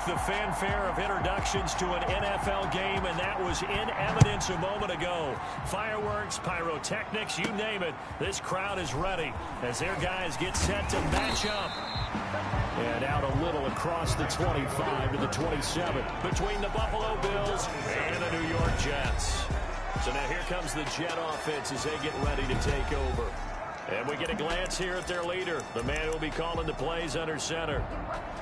the fanfare of introductions to an NFL game, and that was in evidence a moment ago. Fireworks, pyrotechnics, you name it. This crowd is ready as their guys get set to match up. And out a little across the 25 to the 27 between the Buffalo Bills and the New York Jets. So now here comes the Jet offense as they get ready to take over. And we get a glance here at their leader, the man who will be calling the plays under center.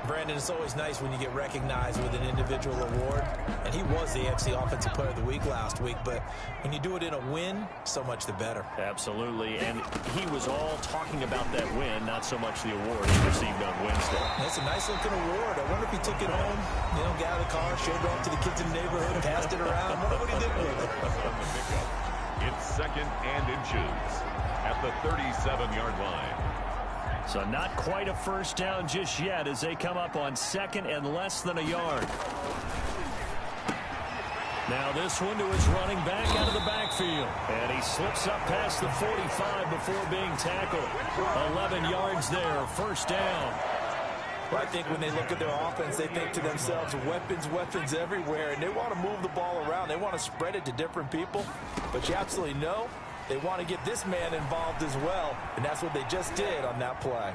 Brandon, it's always nice when you get recognized with an individual award. And he was the AFC Offensive Player of the Week last week. But when you do it in a win, so much the better. Absolutely. And he was all talking about that win, not so much the award he received on Wednesday. That's a nice-looking award. I wonder if he took it home, got out of the car, showed it off to the kids in the neighborhood, passed it around. I wonder what he did with it. It's second and inches at the 37-yard line. So not quite a first down just yet as they come up on second and less than a yard. Now this one to his running back out of the backfield. And he slips up past the 45 before being tackled. 11 yards there, first down. Well, I think when they look at their offense, they think to themselves, weapons everywhere, and they want to move the ball around. They want to spread it to different people. But you absolutely know they want to get this man involved as well, and that's what they just did on that play.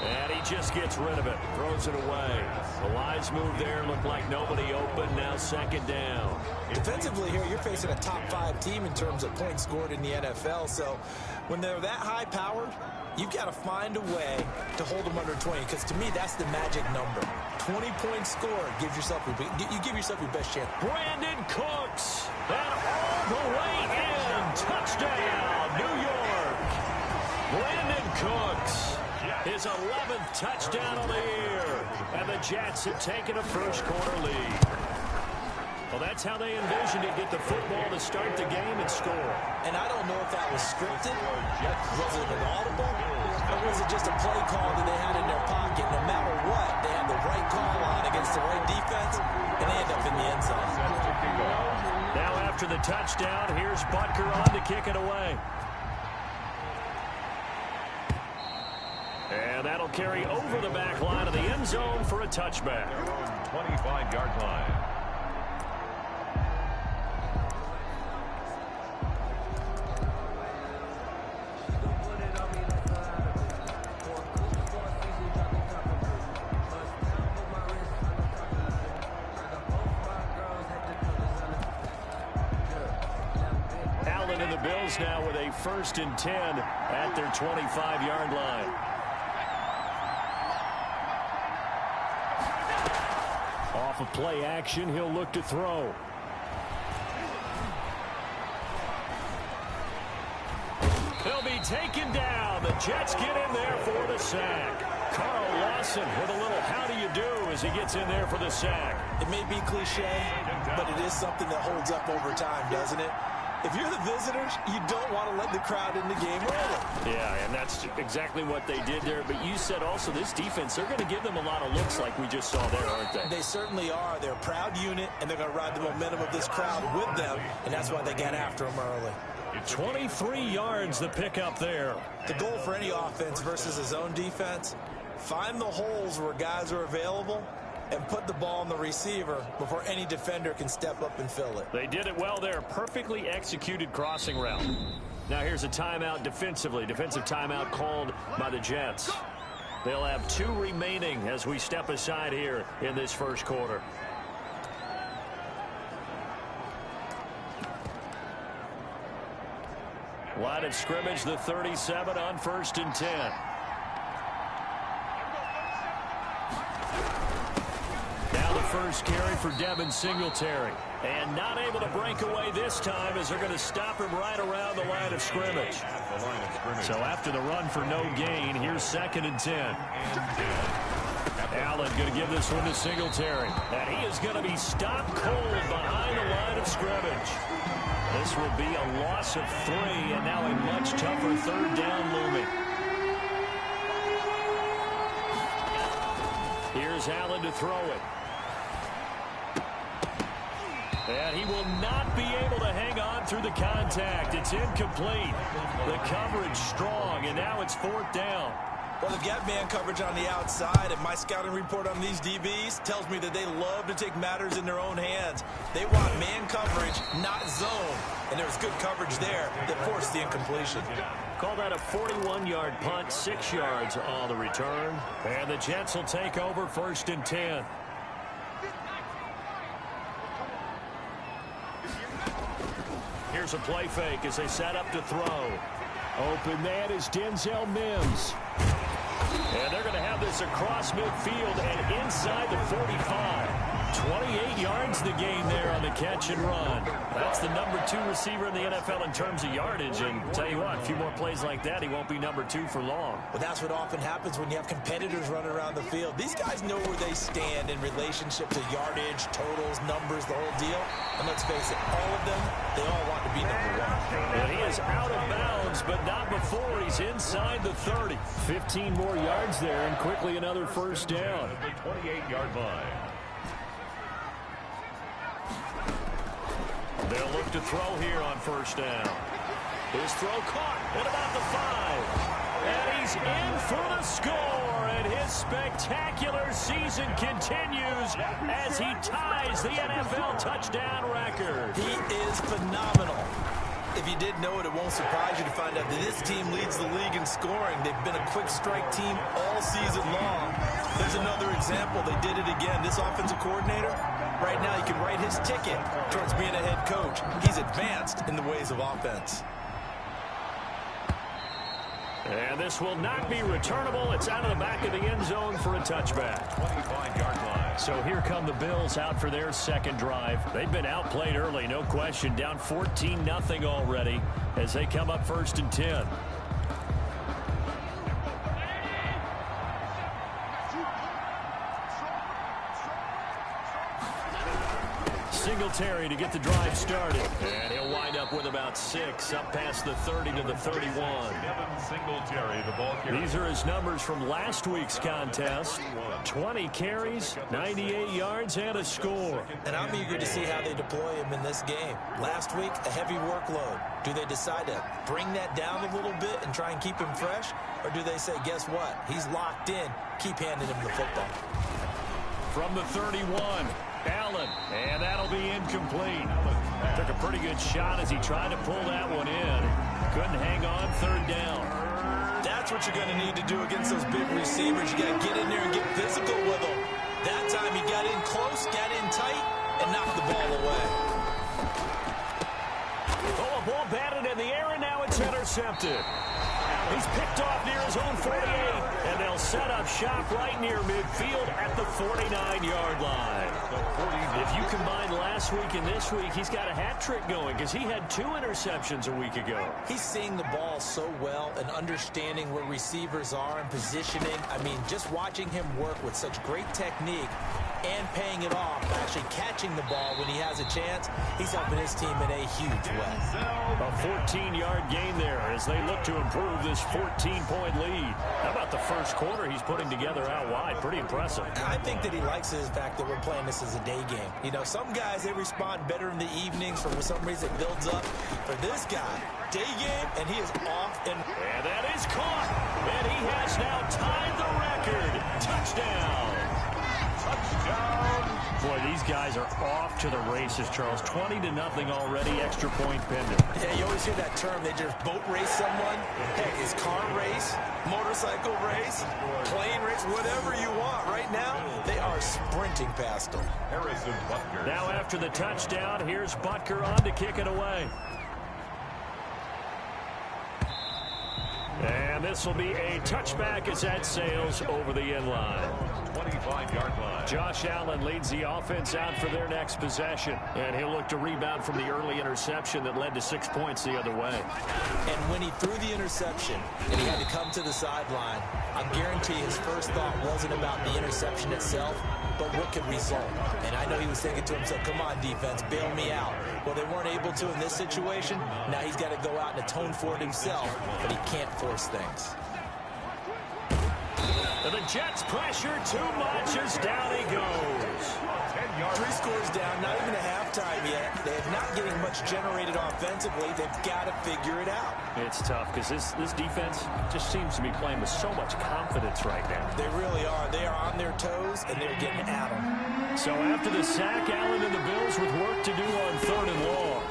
And he just gets rid of it, throws it away. The lines move there, look like nobody open, now second down. Defensively here, you're facing a top-5 team in terms of points scored in the NFL, so when they're that high-powered, you've got to find a way to hold them under 20, because to me, that's the magic number. 20 points scored gives yourself you give yourself your best chance. Brandon Cooks, and all the way in, touchdown, New York. Brandon Cooks, his 11th touchdown of the year, and the Jets have taken a first-quarter lead. Well, that's how they envisioned it, get the football to start the game and score. And I don't know if that was scripted, was it an audible, or was it just a play call that they had in their pocket? No matter what, they had the right call on against the right defense, and they end up in the end zone. Now after the touchdown, here's Butker on to kick it away. And that'll carry over the back line of the end zone for a touchback. 25-yard line. Allen and the Bills now with a 1st and 10 at their 25-yard line. Off of play action, he'll look to throw. He'll be taken down. The Jets get in there for the sack. Carl Lawson with a little how do you do as he gets in there for the sack. It may be cliche, but it is something that holds up over time, doesn't it? If you're the visitors, you don't want to let the crowd in the game early. Yeah, and that's exactly what they did there. But you said also this defense, they're going to give them a lot of looks like we just saw there, aren't they? They certainly are. They're a proud unit, and they're going to ride the momentum of this crowd with them, and that's why they got after them early. 23 yards the pickup there. The goal for any offense versus a zone defense, find the holes where guys are available and put the ball on the receiver before any defender can step up and fill it. They did it well there. Perfectly executed crossing route. Now here's a timeout defensively. Defensive timeout called by the Jets. They'll have 2 remaining as we step aside here in this first quarter. Line of scrimmage, the 37 on 1st and 10. First carry for Devin Singletary. And not able to break away this time as they're going to stop him right around the line of scrimmage. So after the run for no gain, here's 2nd and 10. Allen going to give this one to Singletary. And he is going to be stopped cold behind the line of scrimmage. This will be a loss of 3 and now a much tougher 3rd down looming. Here's Allen to throw it. And he will not be able to hang on through the contact. It's incomplete. The coverage strong, and now it's 4th down. Well, they've got man coverage on the outside, and my scouting report on these DBs tells me that they love to take matters in their own hands. They want man coverage, not zone. And there was good coverage there that forced the incompletion. Call that a 41-yard punt, 6 yards on the return. And the Jets will take over 1st and 10. Here's a play fake as they set up to throw. Open man is Denzel Mims. And they're going to have this across midfield and inside the 45. 28 yards the gain there on the catch and run. That's the number 2 receiver in the NFL in terms of yardage. And tell you what, a few more plays like that, he won't be number 2 for long. Well, that's what often happens when you have competitors running around the field. These guys know where they stand in relationship to yardage, totals, numbers, the whole deal. And let's face it, all of them, they all want to be number 1. And he is out of bounds, but not before he's inside the 30. 15 more yards there, and quickly another first down. 28-yard line. They'll look to throw here on first down. His throw caught at about the 5. And he's in for the score. And his spectacular season continues as he ties the NFL touchdown record. He is phenomenal. If you didn't know it, it won't surprise you to find out that this team leads the league in scoring. They've been a quick strike team all season long. There's another example. They did it again. This offensive coordinator, right now, he can write his ticket towards being a head coach. He's advanced in the ways of offense. And this will not be returnable. It's out of the back of the end zone for a touchback. 25-yard line. So here come the Bills out for their second drive. They've been outplayed early, no question. Down 14-0 already as they come up 1st and 10. Singletary to get the drive started. And he'll wind up with about 6, up past the 30 to the 31. Singletary, the ball carrier. These are his numbers from last week's contest. 20 carries, 98 yards, and a score. And I'm eager to see how they deploy him in this game. Last week, a heavy workload. Do they decide to bring that down a little bit and try and keep him fresh? Or do they say, guess what? He's locked in. Keep handing him the football. From the 31, Allen, and that'll be incomplete. Took a pretty good shot as he tried to pull that one in. Couldn't hang on, 3rd down. That's what you're going to need to do against those big receivers. You got to get in there and get physical with them. That time he got in close, got in tight, and knocked the ball away. Oh, a ball batted in the air, and now it's intercepted. He's picked off near his own 48, and they'll set up shop right near midfield at the 49-yard line. If you combine last week and this week, he's got a hat trick going because he had 2 interceptions a week ago. He's seeing the ball so well and understanding where receivers are and positioning. I mean, just watching him work with such great technique and paying it off, actually catching the ball when he has a chance, he's helping his team in a huge way. A 14-yard gain there as they look to improve this 14-point lead. How about the first quarter he's putting together out wide? Pretty impressive. I think that he likes the fact that we're playing this as a day game. You know, some guys, they respond better in the evenings. For some reason, it builds up. For this guy, day game, and he is off. And that is caught. And he has now tied the record. Touchdown. Touchdown. Boy, these guys are off to the races, Charles. 20-0 already, extra point pending. Yeah, you always hear that term. They just boat race someone. Heck, it's car race, motorcycle race, plane race, whatever you want. Right now, they are sprinting past them. Harrison Butker. Now after the touchdown, here's Butker on to kick it away. And this will be a touchback as that sails over the end line. 25-yard line. Josh Allen leads the offense out for their next possession. And he'll look to rebound from the early interception that led to 6 points the other way. And when he threw the interception and he had to come to the sideline, I guarantee his first thought wasn't about the interception itself, but what could result. And I know he was thinking to himself, come on, defense, bail me out. Well, they weren't able to in this situation. Now he's got to go out and atone for it himself, but he can't force things. And the Jets pressure too much as down he goes. 3 scores down, not even a half big time yet. They're not getting much generated offensively. They've got to figure it out. It's tough because this defense just seems to be playing with so much confidence right now. They really are. They are on their toes, and they're getting at them. So after the sack, Allen and the Bills with work to do on 3rd and long.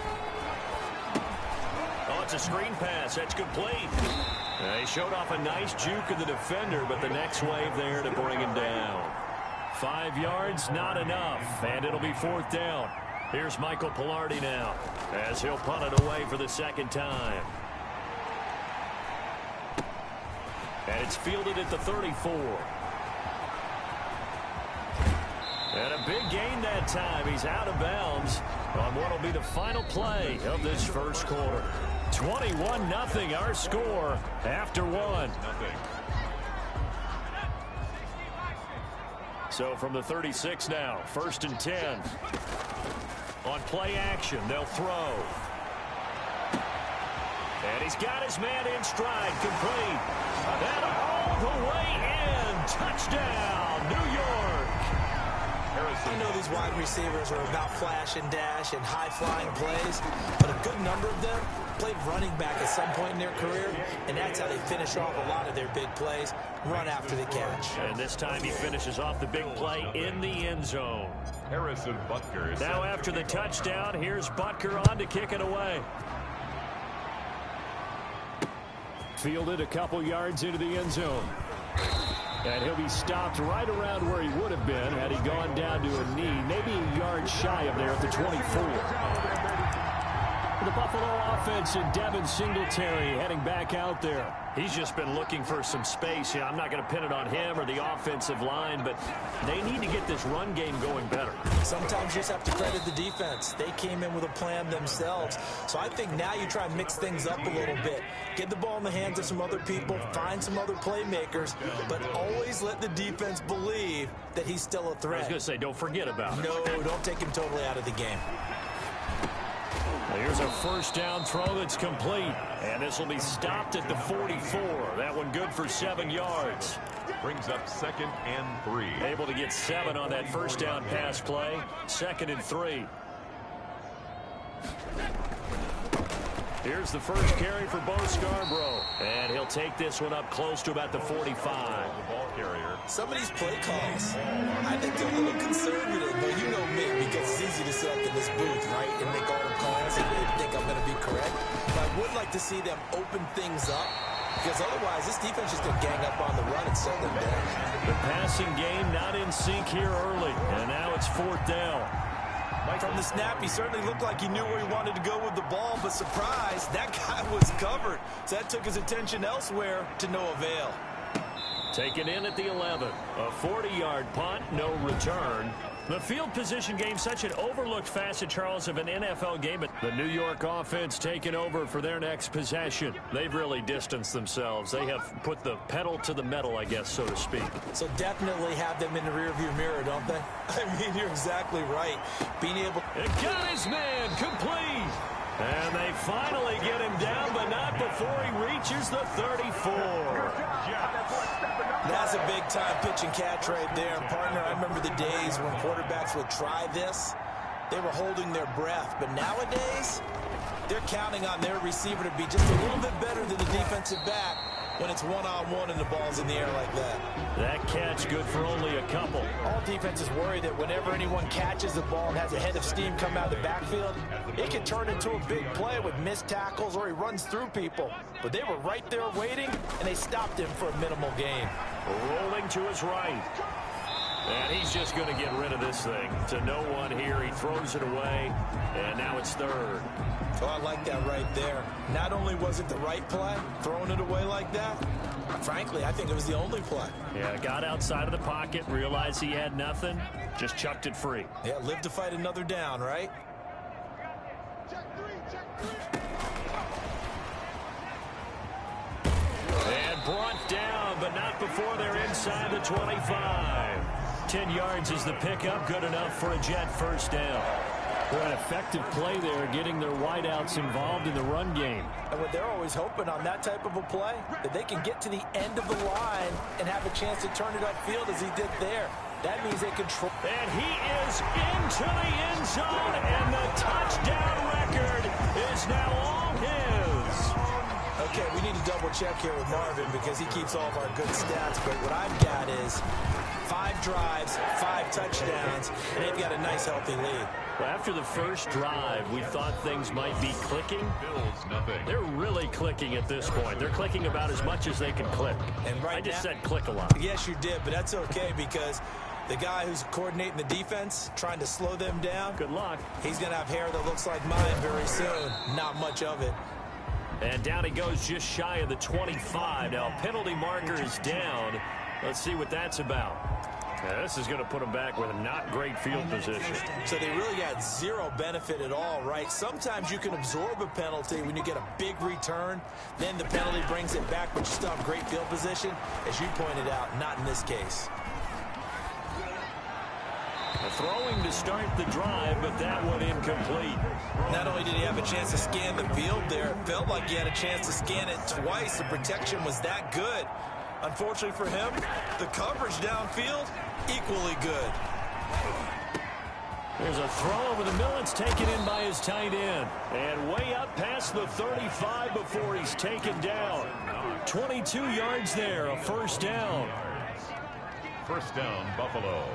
Oh, it's a screen pass. That's complete. They showed off a nice juke of the defender, but the next wave there to bring him down. 5 yards, not enough, and it'll be 4th down. Here's Michael Pilardi now, as he'll punt it away for the 2nd time. And it's fielded at the 34. And a big gain that time. He's out of bounds on what will be the final play of this first quarter. 21-0 our score after 1. So from the 36 now, 1st and 10. On play action, they'll throw. And he's got his man in stride, complete. And all the way in. Touchdown, New York. I know these wide receivers are about flash and dash and high-flying plays, but a good number of them played running back at some point in their career, and that's how they finish off a lot of their big plays, run after the catch. And this time he finishes off the big play in the end zone. Harrison Butker. Now after the touchdown, here's Butker on to kick it away. Fielded a couple yards into the end zone. And he'll be stopped right around where he would have been had he gone down to a knee, maybe a yard shy of there at the 24. The Buffalo offense and Devin Singletary heading back out there. He's just been looking for some space. I'm not going to pin it on him or the offensive line, but they need to get this run game going better. Sometimes you just have to credit the defense. They came in with a plan themselves. So I think now you try and mix things up a little bit. Get the ball in the hands of some other people, find some other playmakers, but always let the defense believe that he's still a threat. I was going to say, don't forget about it. No, don't take him totally out of the game. Here's a 1st down throw that's complete, and this will be stopped at the 44. That one good for 7 yards. Brings up 2nd and 3. Able to get 7 on that 1st down pass play. 2nd and 3. Here's the first carry for Bo Scarborough, and he'll take this one up close to about the 45. The ball carrier. Some of these play calls, I think they're a little conservative, but you know me, because it's easy to sit up in this booth, right, and make all the calls and think I'm going to be correct. But I would like to see them open things up, because otherwise this defense is going to gang up on the run and set them down. The passing game not in sync here early, and now it's 4th down. From the snap, he certainly looked like he knew where he wanted to go with the ball, but surprise, that guy was covered. So that took his attention elsewhere to no avail. Taken in at the 11. A 40-yard punt, no return. The field position game, such an overlooked facet, Charles, of an NFL game. But the New York offense taking over for their next possession. They've really distanced themselves. They have put the pedal to the metal, I guess, so to speak. So definitely have them in the rearview mirror, don't they? I mean, you're exactly right. Being able... It got his man complete. And they finally get him down, but not before he reaches the 34. That's a big-time pitch and catch right there. And partner, I remember the days when quarterbacks would try this. They were holding their breath. But nowadays, they're counting on their receiver to be just a little bit better than the defensive back when it's one-on-one and the ball's in the air like that. That catch good for only a couple. All defenses worry that whenever anyone catches the ball and has a head of steam come out of the backfield, it can turn into a big play with missed tackles or he runs through people. But they were right there waiting, and they stopped him for a minimal gain. Rolling to his right. And he's just going to get rid of this thing. To no one here. He throws it away, and now it's 3rd. Oh, I like that right there. Not only was it the right play, throwing it away like that, frankly, I think it was the only play. Yeah, got outside of the pocket, realized he had nothing, just chucked it free. Yeah, live to fight another down, right? And brought down, but not before they're inside the 25. 10 yards is the pickup, good enough for a Jet 1st down. What an effective play there, getting their wideouts involved in the run game. And what they're always hoping on that type of a play, that they can get to the end of the line and have a chance to turn it upfield as he did there. That means they control. And he is into to the end zone, and the touchdown record is now all his. Okay, we need to double check here with Marvin because he keeps all of our good stats, but what I've got is 5 drives, 5 touchdowns, and they've got a nice, healthy lead. Well, after the first drive, we thought things might be clicking. Bills, nothing. They're really clicking at this point. They're clicking about as much as they can click. And right I just now, said click a lot. Yes, you did, but that's okay because the guy who's coordinating the defense, trying to slow them down, Good luck. he's going to have hair that looks like mine very soon. Not much of it. And down he goes just shy of the 25. Now, penalty marker is down. Let's see what that's about. Now, this is going to put him back with a not great field position. So they really got zero benefit at all, right? Sometimes you can absorb a penalty when you get a big return. Then the penalty brings it back, but you still have great field position. As you pointed out, not in this case. Throwing to start the drive, but that one incomplete. Not only did he have a chance to scan the field there, it felt like he had a chance to scan it twice. The protection was that good. Unfortunately for him, the coverage downfield, equally good. There's a throw over the middle. It's taken in by his tight end. And way up past the 35 before he's taken down. 22 yards there, a first down. First down, Buffalo.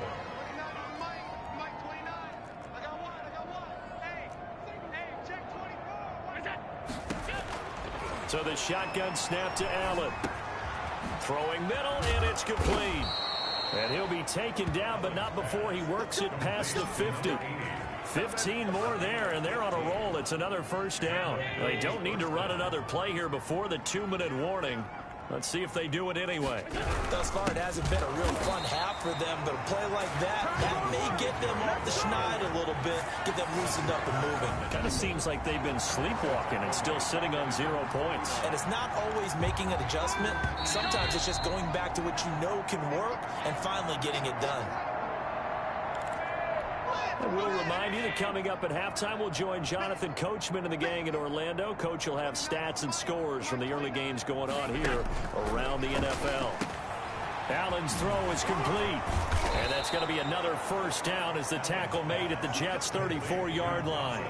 So the shotgun snap to Allen. Throwing middle, and it's complete. And he'll be taken down, but not before he works it past the 50. 15 more there, and they're on a roll. It's another first down. They don't need to run another play here before the 2-minute warning. Let's see if they do it anyway. Thus far, it hasn't been a real fun half for them, but a play like that may get them off the schneid a little bit, get them loosened up and moving. Kind of seems like they've been sleepwalking and still sitting on 0 points. And it's not always making an adjustment. Sometimes it's just going back to what you know can work and finally getting it done. And we'll remind you that coming up at halftime, we'll join Jonathan Coachman and the gang in Orlando. Coach will have stats and scores from the early games going on here around the NFL. Allen's throw is complete. And that's going to be another first down as the tackle made at the Jets' 34-yard line.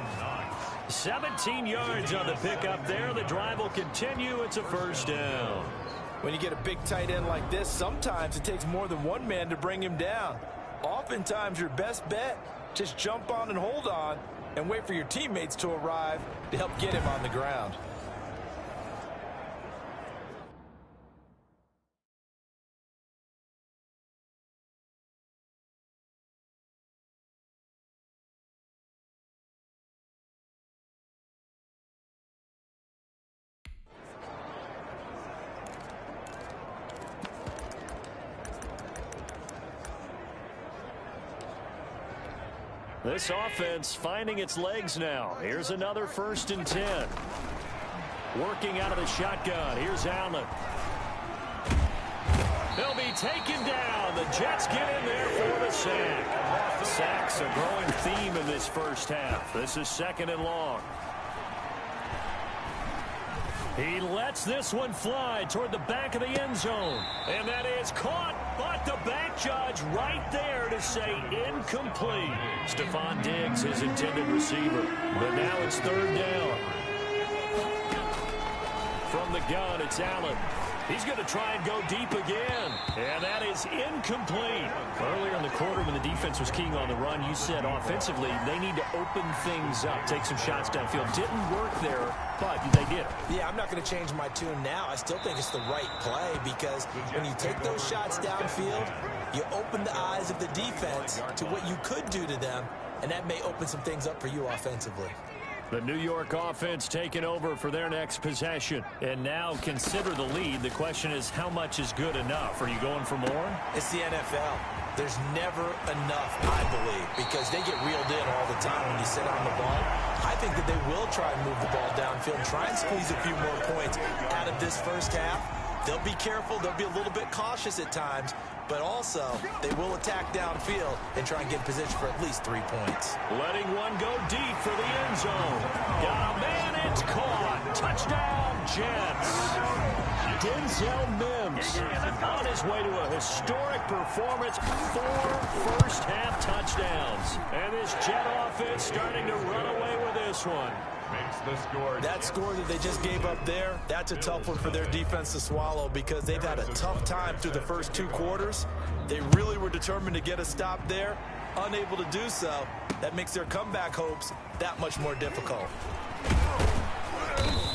17 yards on the pickup there. The drive will continue. It's a first down. When you get a big tight end like this, sometimes it takes more than one man to bring him down. Oftentimes, your best bet, just jump on and hold on and wait for your teammates to arrive to help get him on the ground. This offense finding its legs now. Here's another 1st and 10. Working out of the shotgun. Here's Allen. They'll be taken down. The Jets get in there for the sack. Sacks a growing theme in this first half. This is 2nd and long. He lets this one fly toward the back of the end zone. And that is caught, but the back judge right there to say incomplete. Stephon Diggs, his intended receiver. But now it's 3rd down. From the gun, it's Allen. He's going to try and go deep again. And that is incomplete. Earlier in the quarter when the defense was keying on the run, you said offensively they need to open things up, take some shots downfield. Didn't work there, but they did. Yeah, I'm not going to change my tune now. I still think it's the right play because when you take those shots downfield, you open the eyes of the defense to what you could do to them, and that may open some things up for you offensively. The New York offense taking over for their next possession. And now consider the lead. The question is, how much is good enough? Are you going for more? It's the NFL. There's never enough, I believe, because they get reeled in all the time when you sit on the ball. I think that they will try and move the ball downfield, try and squeeze a few more points out of this first half. They'll be careful. They'll be a little bit cautious at times, but also they will attack downfield and try and get in position for at least 3 points. Letting one go deep for the end zone. Got a man, it's caught. Touchdown, Jets. Denzel Mims on his way to a historic performance, 4 first-half touchdowns. And this Jet offense starting to run away with this one. Makes the score. That score that they just gave up there, that's a tough one for their defense to swallow because they've had a tough time through the first 2 quarters. They really were determined to get a stop there, unable to do so. That makes their comeback hopes that much more difficult.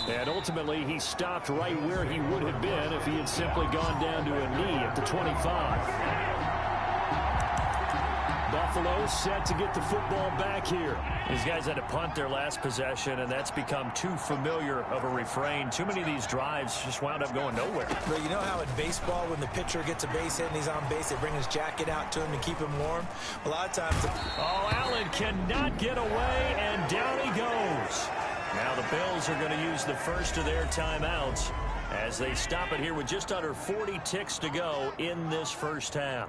And ultimately, he stopped right where he would have been if he had simply gone down to a knee at the 25. Buffalo set to get the football back here. These guys had to punt their last possession, and that's become too familiar of a refrain. Too many of these drives just wound up going nowhere. But you know how in baseball, when the pitcher gets a base hit and he's on base, they bring his jacket out to him to keep him warm? A lot of times... Oh, Allen cannot get away, and down he goes. Now the Bills are going to use the first of their timeouts as they stop it here with just under 40 ticks to go in this first half.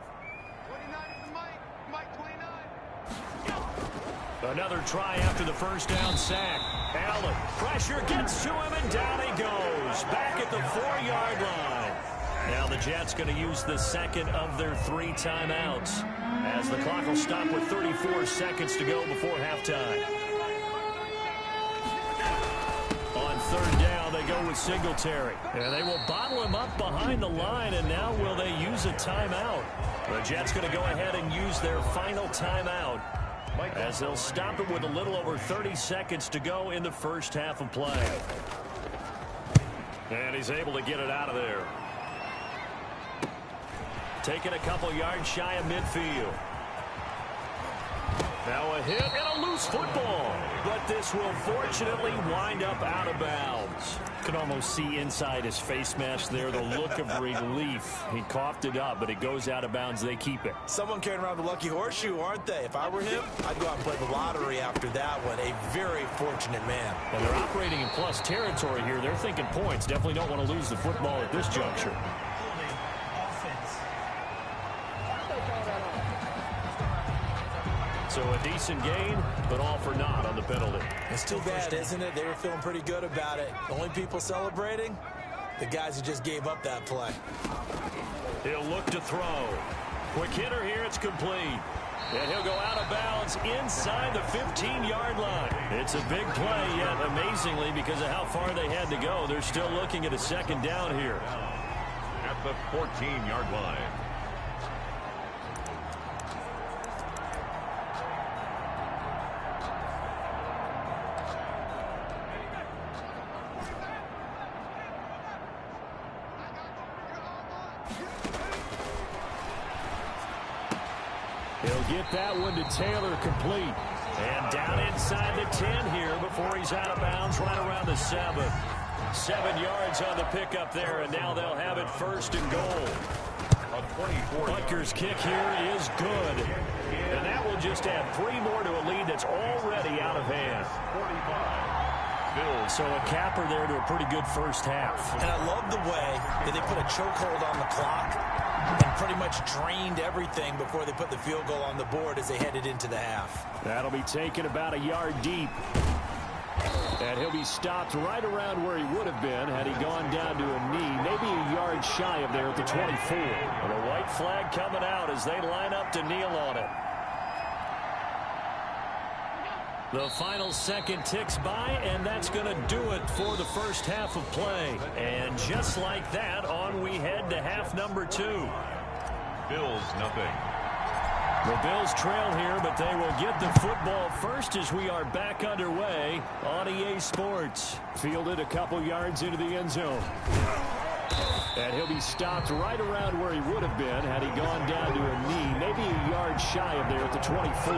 Another try after the first down sack. Allen, pressure gets to him, and down he goes. Back at the 4-yard line. Now the Jets going to use the second of their 3 timeouts as the clock will stop with 34 seconds to go before halftime. On third down, they go with Singletary. And they will bottle him up behind the line, and now will they use a timeout? The Jets going to go ahead and use their final timeout as they'll stop it with a little over 30 seconds to go in the first half of play. And he's able to get it out of there. Taking a couple yards shy of midfield. Now a hit and a loose football. But this will fortunately wind up out of bounds. Can almost see inside his face mask there the look of relief. He coughed it up, but it goes out of bounds. They keep it. Someone carrying around the lucky horseshoe, aren't they? If I were him, I'd go out and play the lottery after that one. A very fortunate man. And they're operating in plus territory here. They're thinking points. Definitely don't want to lose the football at this juncture. So a decent gain, but all for naught on the penalty. It's too bad, isn't it? They were feeling pretty good about it. The only people celebrating, the guys who just gave up that play. He'll look to throw. Quick hitter here, it's complete. And he'll go out of bounds inside the 15-yard line. It's a big play, yet amazingly, because of how far they had to go, they're still looking at a second down here. At the 14-yard line. He'll get that one to Taylor complete. And down inside the 10 here before he's out of bounds right around the 7. 7 yards on the pickup there, and now they'll have it first and goal. A 24. Butker's kick here is good. And that will just add 3 more to a lead that's already out of hand. 45. Bills. So a capper there to a pretty good first half. And I love the way that they put a chokehold on the clock and pretty much drained everything before they put the field goal on the board as they headed into the half. That'll be taken about a yard deep. And he'll be stopped right around where he would have been had he gone down to a knee, maybe a yard shy of there at the 24. And a white flag coming out as they line up to kneel on it. The final second ticks by, and that's going to do it for the first half of play. And just like that, on we head to half number 2. Bills, nothing. The Bills trail here, but they will get the football first as we are back underway on EA Sports. Fielded a couple yards into the end zone. And he'll be stopped right around where he would have been had he gone down to a knee, maybe a yard shy of there at the 24.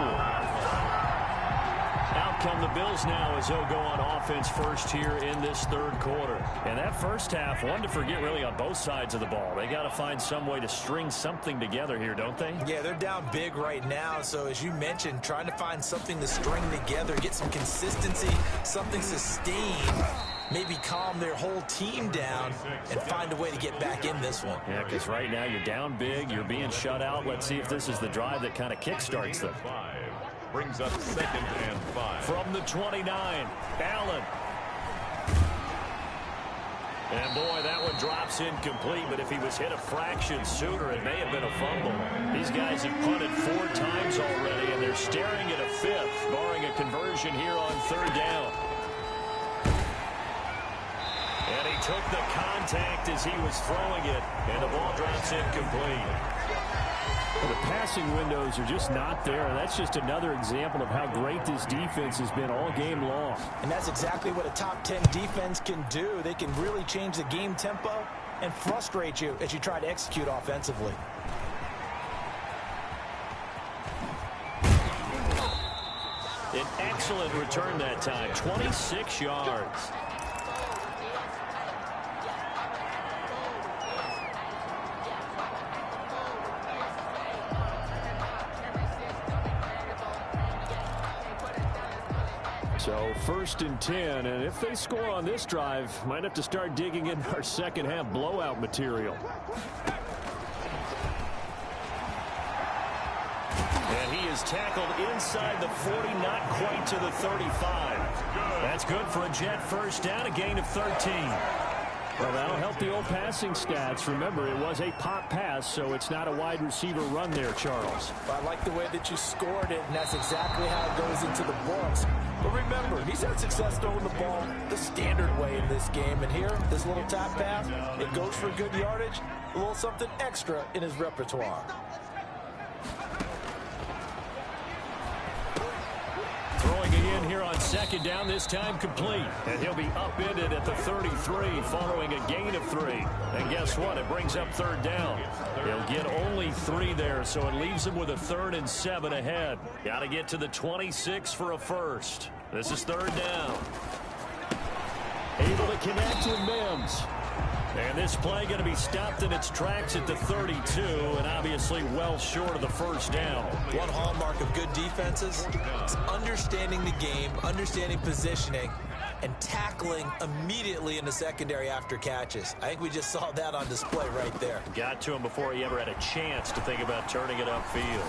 Out come the Bills now as they'll go on offense first here in this third quarter. And that first half, one to forget really on both sides of the ball. They got to find some way to string something together here, don't they? Yeah, they're down big right now. So as you mentioned, trying to find something to string together, get some consistency, something sustained, maybe calm their whole team down and find a way to get back in this one. Yeah, because right now you're down big, you're being shut out. Let's see if this is the drive that kind of kickstarts them. Brings up 2nd and 5. From the 29, Allen. And boy, that one drops incomplete, but if he was hit a fraction sooner, it may have been a fumble. These guys have punted 4 times already, and they're staring at a 5th, barring a conversion here on 3rd down. And he took the contact as he was throwing it, and the ball drops incomplete. Well, the passing windows are just not there, and that's just another example of how great this defense has been all game long. And that's exactly what a top 10 defense can do. They can really change the game tempo and frustrate you as you try to execute offensively. An excellent return that time, 26 yards. So 1st and 10, and if they score on this drive, might have to start digging in our second half blowout material. And he is tackled inside the 40, not quite to the 35. That's good for a Jet 1st down, a gain of 13. Well, that'll help the old passing stats. Remember, it was a pop pass, so it's not a wide receiver run there, Charles. Well, I like the way that you scored it, and that's exactly how it goes into the books. But remember, he's had success throwing the ball the standard way in this game. And here, this little tap pass, it goes for good yardage, a little something extra in his repertoire. Throwing it in here on 2nd down, this time complete. And he'll be upended at the 33 following a gain of 3. And guess what? It brings up 3rd down. He'll get only 3 there, so it leaves him with a 3rd and 7 ahead. Got to get to the 26 for a 1st. This is 3rd down. Able to connect with Mims. And this play going to be stopped in its tracks at the 32, and obviously well short of the 1st down. One hallmark of good defenses is understanding the game, understanding positioning, and tackling immediately in the secondary after catches. I think we just saw that on display right there. Got to him before he ever had a chance to think about turning it upfield.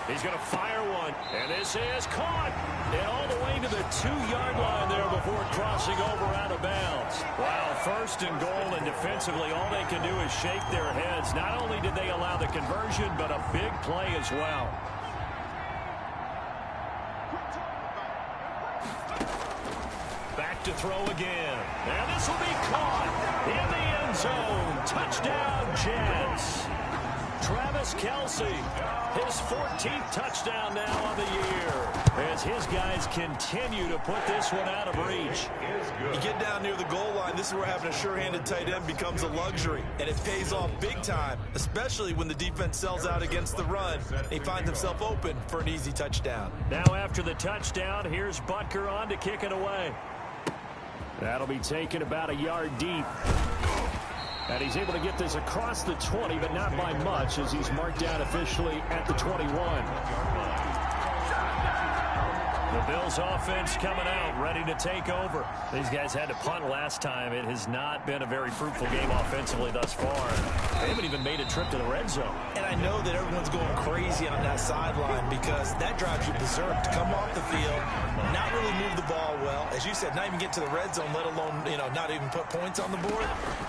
He's going to fire one, and this is caught. And all the way to the 2-yard line there before crossing over out of bounds. Wow, 1st and goal, and defensively all they can do is shake their heads. Not only did they allow the conversion, but a big play as well. Back to throw again. And this will be caught in the end zone. Touchdown, Jets. Travis Kelce, his 14th touchdown now of the year, as his guys continue to put this one out of reach. You get down near the goal line, this is where having a sure-handed tight end becomes a luxury, and it pays off big time, especially when the defense sells out against the run. He finds himself open for an easy touchdown. Now after the touchdown, here's Butker on to kick it away. That'll be taken about a yard deep. And he's able to get this across the 20, but not by much, as he's marked down officially at the 21. The Bills offense coming out, ready to take over. These guys had to punt last time. It has not been a very fruitful game offensively thus far. They haven't even made a trip to the red zone. And I know that everyone's going crazy on that sideline because that drives you berserk to come off the field, not really move the ball well. As you said, not even get to the red zone, let alone, not even put points on the board.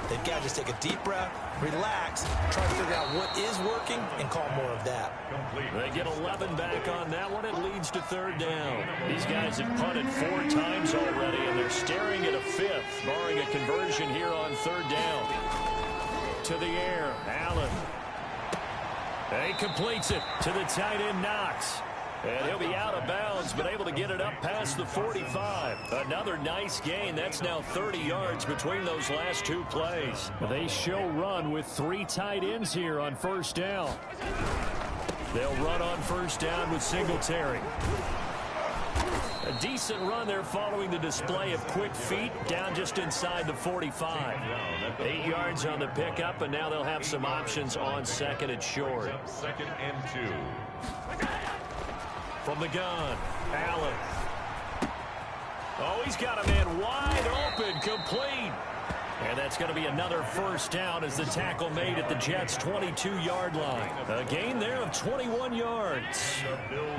They've got to just take a deep breath, relax, try to figure out what is working, and call more of that. They get 11 back on that one. It leads to 3rd down. These guys have punted 4 times already, and they're staring at a 5th, barring a conversion here on 3rd down. To the air, Allen. And he completes it to the tight end, Knox. And he'll be out of bounds, but able to get it up past the 45. Another nice gain. That's now 30 yards between those last 2 plays. They show run with 3 tight ends here on 1st down. They'll run on 1st down with Singletary. A decent run there following the display of quick feet down just inside the 45. 8 yards on the pickup, and now they'll have some options on 2nd and short. 2nd and 2. From the gun, Allen. Oh, he's got a man wide open, complete. And that's going to be another 1st down as the tackle made at the Jets' 22-yard line. A gain there of 21 yards.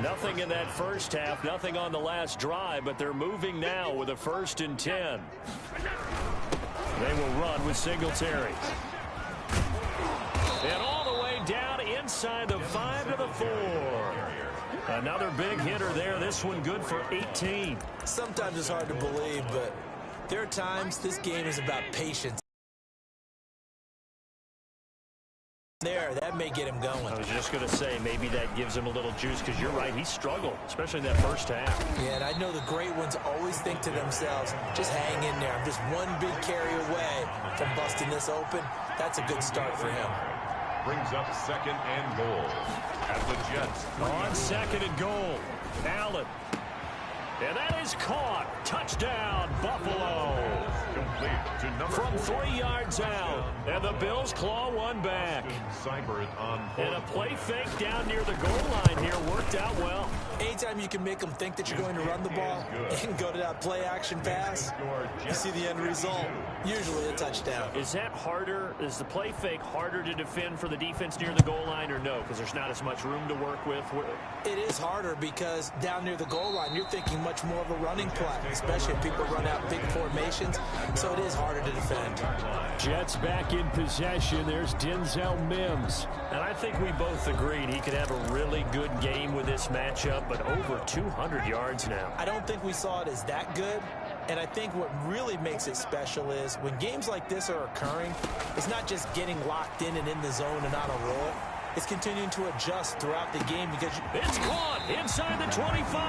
Nothing in that first half, nothing on the last drive, but they're moving now with a 1st and 10. They will run with Singletary. And all the way down inside the 5 to the 4. Another big hitter there. This one good for 18. Sometimes it's hard to believe, but there are times this game is about patience. That may get him going. I was just going to say, maybe that gives him a little juice, because you're right, he struggled, especially in that first half. Yeah, and I know the great ones always think to themselves, just hang in there. I'm just one big carry away from busting this open. That's a good start for him. Brings up 2nd and goal at the Jets. On 2nd and goal, Allen. And that is caught. Touchdown, Buffalo. Complete to number from 3 yards out. And the Bills claw one back. And a play fake down near the goal line here worked out well. Anytime you can make them think that you're going to run the ball and go to that play action pass, you see the end result. Usually a touchdown. Is that harder? Is the play fake harder to defend for the defense near the goal line, or no? Because there's not as much room to work with. It is harder because down near the goal line, you're thinking much more of a running play, especially if people run out big formations. So it is harder to defend. Jets back in possession. There's Denzel Mims. And I think we both agreed he could have a really good game with this matchup, but over 200 yards now. I don't think we saw it as that good. And I think what really makes it special is when games like this are occurring, it's not just getting locked in and in the zone and on a roll. It's continuing to adjust throughout the game because it's caught inside the 25.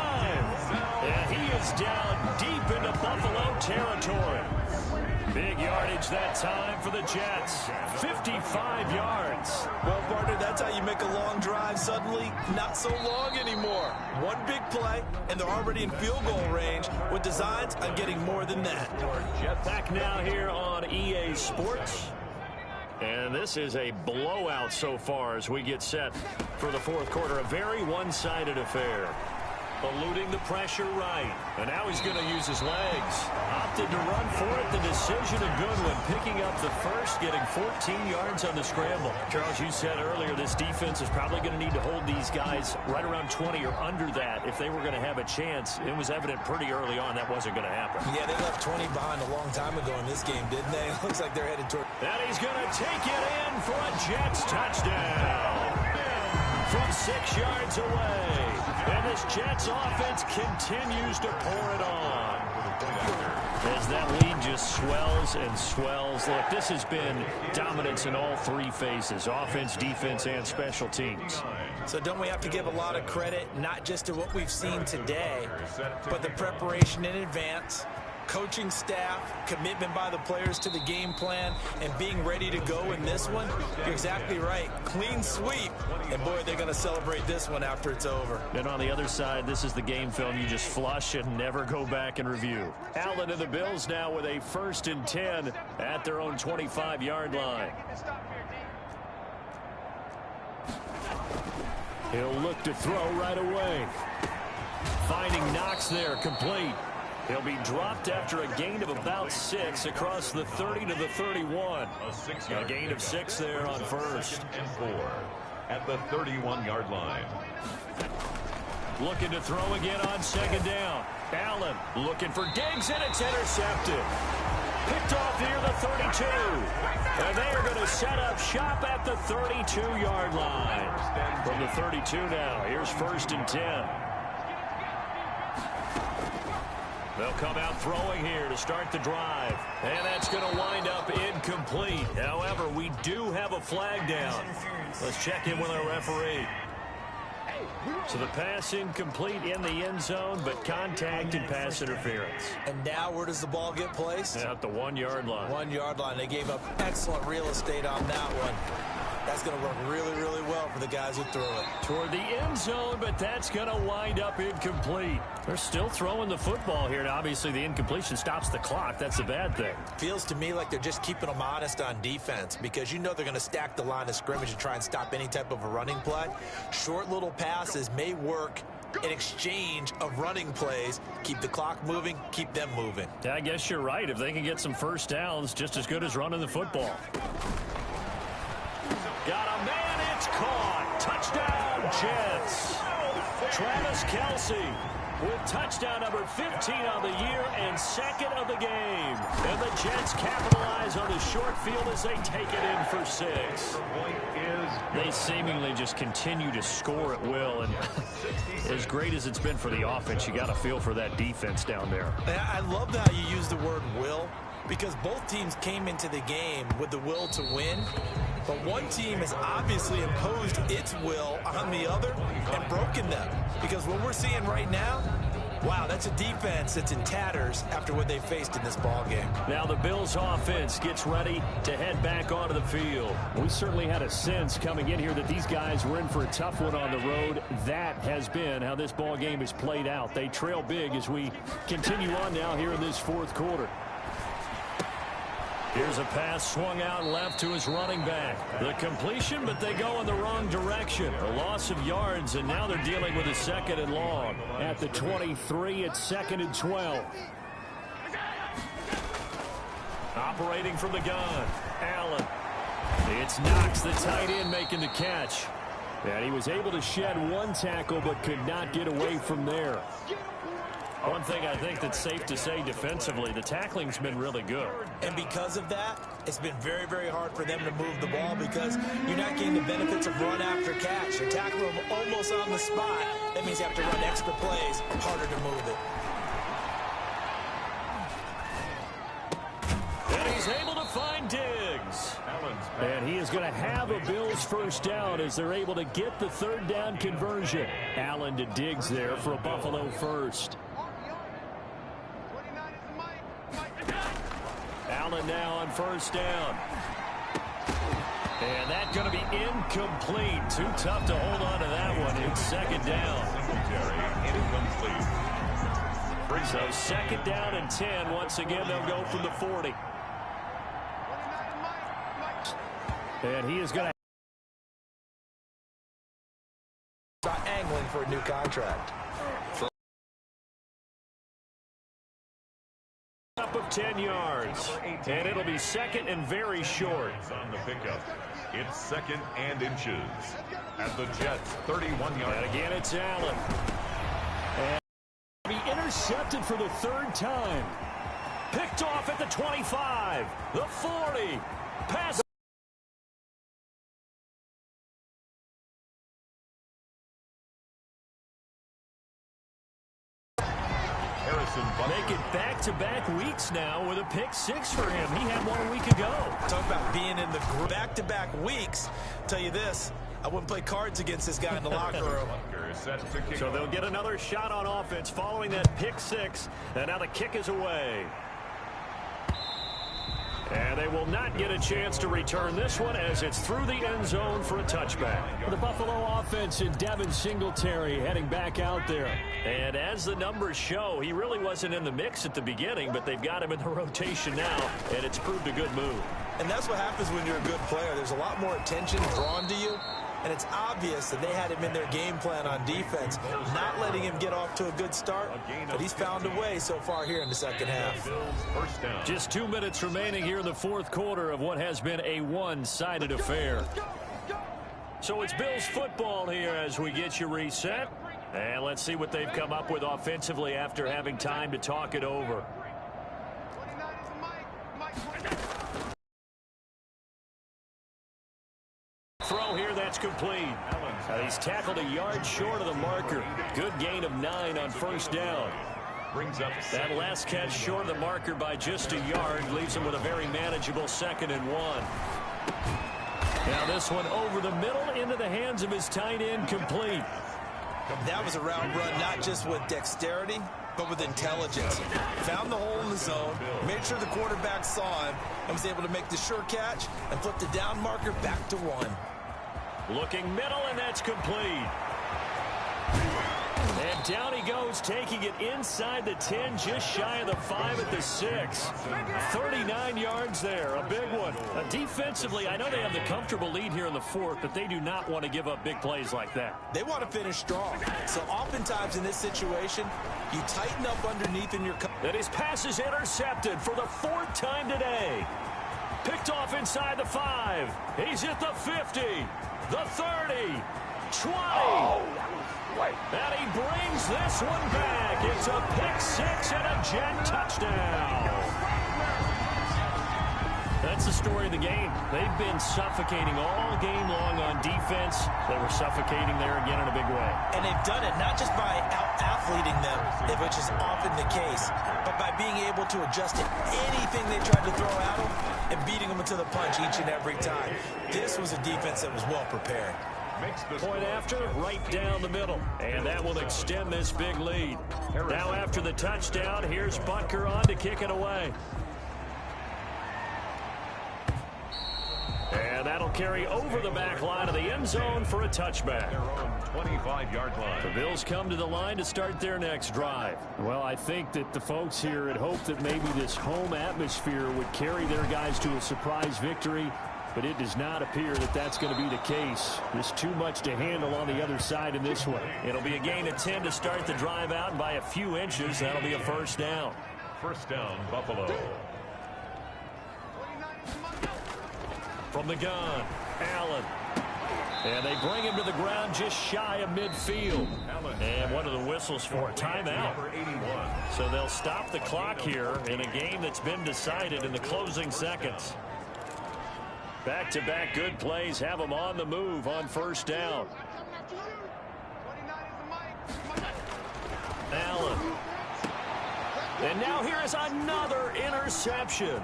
And he is down deep into Buffalo territory. Big yardage that time for the Jets. 55 yards. Well, partner, that's how you make a long drive suddenly not so long anymore. One big play, and they're already in field goal range with designs on getting more than that. Jet back now here on EA Sports. And this is a blowout so far as we get set for the 4th quarter. A very one-sided affair. Eluding the pressure right. And now he's going to use his legs. Opted to run for it. The decision a good one. Picking up the first, getting 14 yards on the scramble. Charles, you said earlier this defense is probably going to need to hold these guys right around 20 or under that if they were going to have a chance. It was evident pretty early on that wasn't going to happen. Yeah, they left 20 behind a long time ago in this game, didn't they? Looks like they're headed toward... And he's going to take it in for a Jets touchdown. From 6 yards away. And this Jets offense continues to pour it on. As that lead just swells and swells. Look, this has been dominance in all 3 phases. Offense, defense, and special teams. So don't we have to give a lot of credit, not just to what we've seen today, but the preparation in advance, coaching staff, commitment by the players to the game plan, and being ready to go in this one? You're exactly right. Clean sweep. And, boy, they're going to celebrate this one after it's over. And on the other side, this is the game film you just flush and never go back and review. Allen and the Bills now with a 1st and 10 at their own 25-yard line. He'll look to throw right away. Finding Knox there, complete. He'll be dropped after a gain of about 6 across the 30 to the 31. A gain of 6 there on 1st. And 4 at the 31-yard line. Looking to throw again on 2nd down. Allen looking for Diggs, and it's intercepted. Picked off near the 32. And they are going to set up shop at the 32-yard line. From the 32 now, here's 1st and 10. They'll come out throwing here to start the drive. And that's going to wind up incomplete. However, we do have a flag down. Let's check in with our referee. So the pass incomplete in the end zone, but contact and pass interference. And now where does the ball get placed? At the 1-yard line. 1-yard line. They gave up excellent real estate on that one. That's going to work really, really well for the guys who threw it. Toward the end zone, but that's going to wind up incomplete. They're still throwing the football here, and obviously the incompletion stops the clock. That's a bad thing. Feels to me like they're just keeping them honest on defense because you know they're going to stack the line of scrimmage and try and stop any type of a running play. Short little passes may work in exchange of running plays. Keep the clock moving, keep them moving. Yeah, I guess you're right. If they can get some first downs, just as good as running the football. Got a man, it's caught. Touchdown, Jets. Travis Kelce with touchdown number 15 on the year and second of the game. And the Jets capitalize on the short field as they take it in for 6. They seemingly just continue to score at will. And as great as it's been for the offense, you got to feel for that defense down there. I love how you use the word will, because both teams came into the game with the will to win. But one team has obviously imposed its will on the other and broken them. Because what we're seeing right now, wow, that's a defense that's in tatters after what they faced in this ball game. Now the Bills offense gets ready to head back onto the field. We certainly had a sense coming in here that these guys were in for a tough one on the road. That has been how this ball game is played out. They trail big as we continue on now here in this fourth quarter. Here's a pass swung out left to his running back. The completion, but they go in the wrong direction. A loss of yards, and now they're dealing with a 2nd and long. At the 23, it's 2nd and 12. Operating from the gun, Allen. It's Knox, the tight end, making the catch. And he was able to shed one tackle, but could not get away from there. One thing I think that's safe to say defensively, the tackling's been really good. And because of that, it's been very, very hard for them to move the ball because you're not getting the benefits of run after catch. You're tackling them almost on the spot. That means you have to run extra plays, harder to move it. And he's able to find Diggs. And he is going to have a Bills first down as they're able to get the 3rd down conversion. Allen to Diggs there for a Buffalo first. Allen now on first down. And that's going to be incomplete. Too tough to hold on to that one. It's 2nd down. So 2nd down and 10. Once again, they'll go from the 40. And he is going to start angling for a new contract. Up of 10 yards. And it'll be 2nd and very short. On the pickup, it's 2nd and inches. At the Jets, 31 yards. And again, it's Allen. And be intercepted for the 3rd time. Picked off at the 25, the 40. Pass. Make it back-to-back weeks now with a pick 6 for him. He had one a week ago. Talk about being in the group. Back-to-back weeks. Tell you this, I wouldn't play cards against this guy in the locker room. So they'll get another shot on offense following that pick 6. And now the kick is away. And they will not get a chance to return this one as it's through the end zone for a touchback. The Buffalo offense and Devin Singletary heading back out there. And as the numbers show, he really wasn't in the mix at the beginning, but they've got him in the rotation now, and it's proved a good move. And that's what happens when you're a good player. There's a lot more attention drawn to you, and it's obvious that they had him in their game plan on defense, not letting him get off to a good start, but he's found a way so far here in the 2nd half. Just 2 minutes remaining here in the 4th quarter of what has been a one-sided affair. So it's Bills football here as we get you reset. And let's see what they've come up with offensively after having time to talk it over. Throw here, that's complete. He's tackled a yard short of the marker. Good gain of 9 on first down. Brings up that last catch short of the marker by just a yard leaves him with a very manageable 2nd and 1. Now this one over the middle into the hands of his tight end, complete. That was a route run not just with dexterity, but with intelligence. Found the hole in the zone, made sure the quarterback saw him, and was able to make the sure catch and flip the down marker back to 1. Looking middle, and that's complete. And down he goes, taking it inside the 10, just shy of the 5 at the 6. 39 yards there, a big one. Defensively, I know they have the comfortable lead here in the 4th, but they do not want to give up big plays like that. They want to finish strong. So oftentimes in this situation, you tighten up underneath in your... And his pass is intercepted for the 4th time today. Picked off inside the 5. He's at the 50, the 30, 20. And he brings this one back. It's a pick six and a Jet touchdown. That's the story of the game. They've been suffocating all game long on defense. They were suffocating there again in a big way. And they've done it not just by out-athleting them, which is often the case, but by being able to adjust to anything they tried to throw at them and beating them into the punch each and every time. This was a defense that was well prepared. Point after, right down the middle. And that will extend this big lead. Now after the touchdown, here's Butker on to kick it away. And that'll carry over the back line of the end zone for a touchback. Their own 25-yard line. The Bills come to the line to start their next drive. Well, I think that the folks here had hoped that maybe this home atmosphere would carry their guys to a surprise victory, but it does not appear that that's going to be the case. There's too much to handle on the other side in this one. It'll be a gain of 10 to start the drive out, and by a few inches, that'll be a first down. First down, Buffalo. From the gun, Allen. And they bring him to the ground just shy of midfield. And one of the whistles for a timeout. So they'll stop the clock here in a game that's been decided in the closing seconds. Back-to-back good plays have them on the move on first down. Allen. And now here is another interception.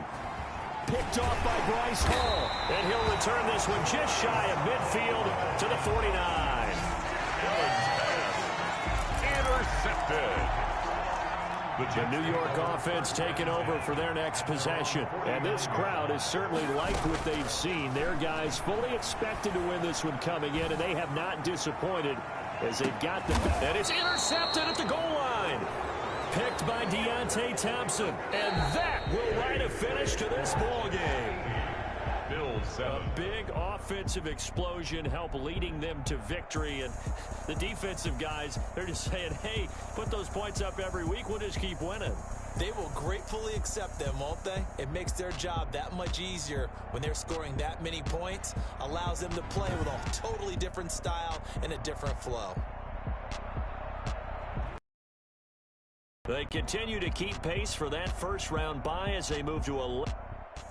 Picked off by Bryce Hall. And he'll return this one just shy of midfield to the 49. Intercepted. The New York offense taking over for their next possession. And this crowd has certainly liked what they've seen. Their guys fully expected to win this one coming in, and they have not disappointed as they've got the... And it's intercepted at the goal line. Picked by Deontay Thompson. And that will write a finish to this ball game. Bills 7. A big offensive explosion helped leading them to victory. And the defensive guys, they're just saying, hey, put those points up every week. We'll just keep winning. They will gratefully accept them, won't they? It makes their job that much easier when they're scoring that many points. Allows them to play with a totally different style and a different flow. They continue to keep pace for that first round bye as they move to 11.